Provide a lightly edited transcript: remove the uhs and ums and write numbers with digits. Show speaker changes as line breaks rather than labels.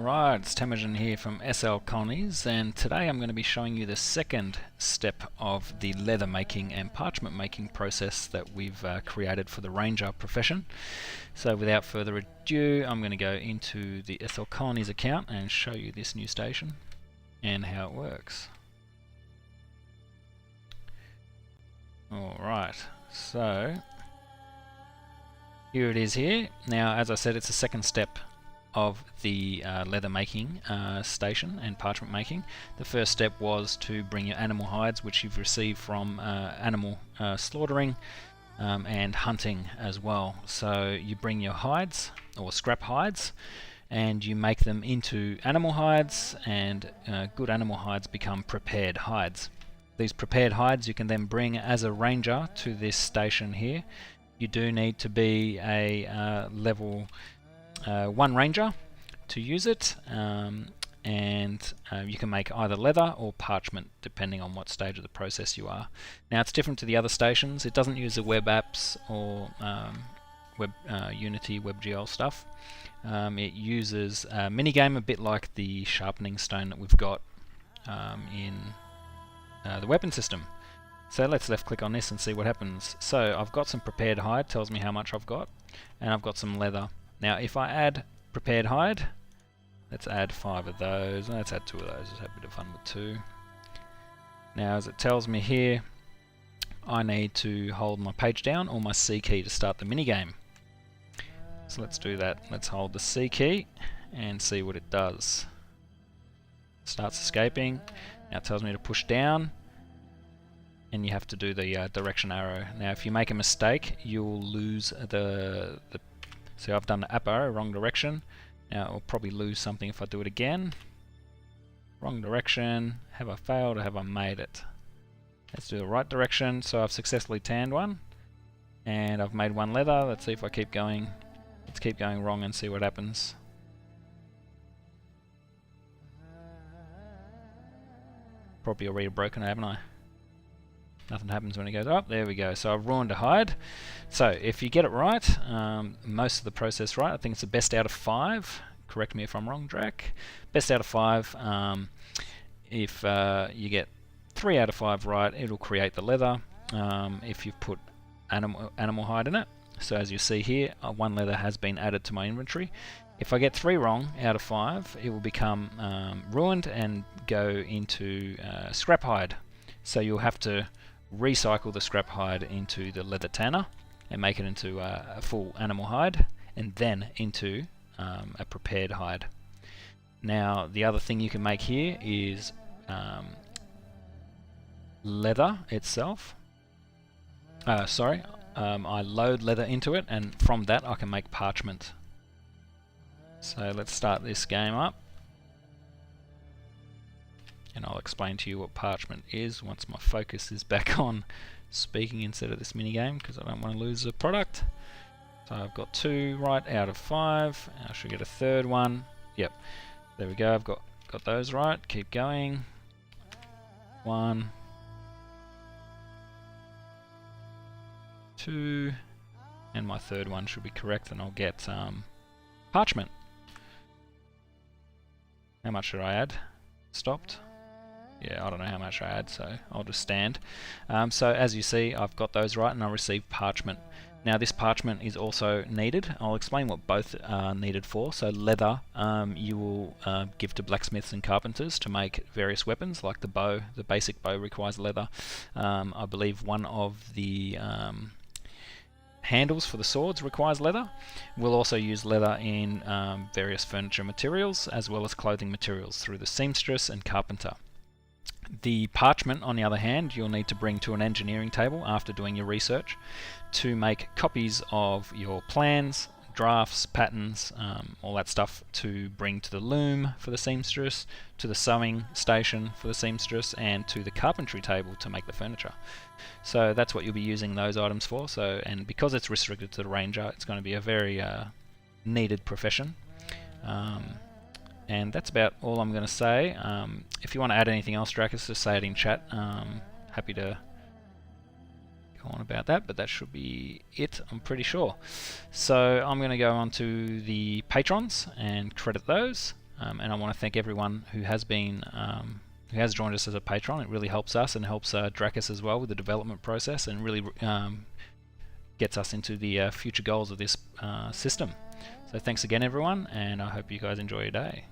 Alright, it's Temujin here from SL Colonies, and today I'm going to be showing you the second step of the leather making and parchment making process that we've created for the ranger profession. So without further ado, I'm going to go into the SL Colonies account and show you this new station and how it works. Alright, so here it is here. Now, as I said, it's the second step of the leather making station and parchment making. The first step was to bring your animal hides, which you've received from animal slaughtering and hunting as well. So you bring your hides or scrap hides and you make them into animal hides, and good animal hides become prepared hides. These prepared hides you can then bring as a ranger to this station here. You do need to be a level 1 ranger to use it, and you can make either leather or parchment depending on what stage of the process you are. Now, it's different to the other stations. It doesn't use the web apps or Unity WebGL stuff. It uses a minigame, a bit like the sharpening stone that we've got in the weapon system. So let's left click on this and see what happens. So I've got some prepared hide, tells me how much I've got, and I've got some leather. Now if I add prepared hide, let's add 5 of those, let's add 2 of those, let's have a bit of fun with 2. Now as it tells me here, I need to hold my page down or my C key to start the minigame. So let's do that. Let's hold the C key and see what it does. It starts escaping. Now it tells me to push down, and you have to do the direction arrow. Now if you make a mistake, you'll lose the so I've done the up arrow, wrong direction. Now I'll probably lose something if I do it again. Wrong direction. Have I failed or have I made it? Let's do the right direction. So I've successfully tanned one, and I've made 1 leather. Let's see if I keep going. Let's keep going wrong and see what happens. Probably already broken, haven't I? Nothing happens when it goes up. There we go. So I've ruined a hide. So if you get it right, most of the process right, I think it's the best out of 5. Correct me if I'm wrong, Drac. Best out of 5. If you get 3 out of 5 right, it'll create the leather. If you've put animal hide in it. So as you see here, 1 leather has been added to my inventory. If I get 3 wrong out of 5, it will become ruined and go into scrap hide. So you'll have to recycle the scrap hide into the leather tanner and make it into a full animal hide, and then into a prepared hide. Now the other thing you can make here is leather itself. I load leather into it, and from that I can make parchment. So let's start this game up, and I'll explain to you what parchment is once my focus is back on speaking instead of this minigame, because I don't want to lose the product. So I've got 2 right out of 5. I should get a 3rd one. Yep, there we go. I've got those right. Keep going. 1, 2, and my 3rd one should be correct, and I'll get parchment. How much should I add? Stopped. Yeah, I don't know how much I add, so I'll just stand. So as you see, I've got those right, and I received parchment. Now this parchment is also needed. I'll explain what both are needed for. So leather you will give to blacksmiths and carpenters to make various weapons, like the bow. The basic bow requires leather. I believe one of the handles for the swords requires leather. We'll also use leather in various furniture materials as well as clothing materials through the seamstress and carpenter. The parchment, on the other hand, you'll need to bring to an engineering table after doing your research to make copies of your plans, drafts, patterns, all that stuff to bring to the loom for the seamstress, to the sewing station for the seamstress, and to the carpentry table to make the furniture. So that's what you'll be using those items for. So, and because it's restricted to the ranger, it's going to be a very needed profession. And that's about all I'm going to say. If you want to add anything else, Dracus, just say it in chat. Happy to go on about that, but that should be it, I'm pretty sure. So I'm going to go on to the patrons and credit those. and I want to thank everyone who has been who has joined us as a patron. It really helps us and helps Drakus as well with the development process, and really gets us into the future goals of this system. So thanks again everyone, and I hope you guys enjoy your day.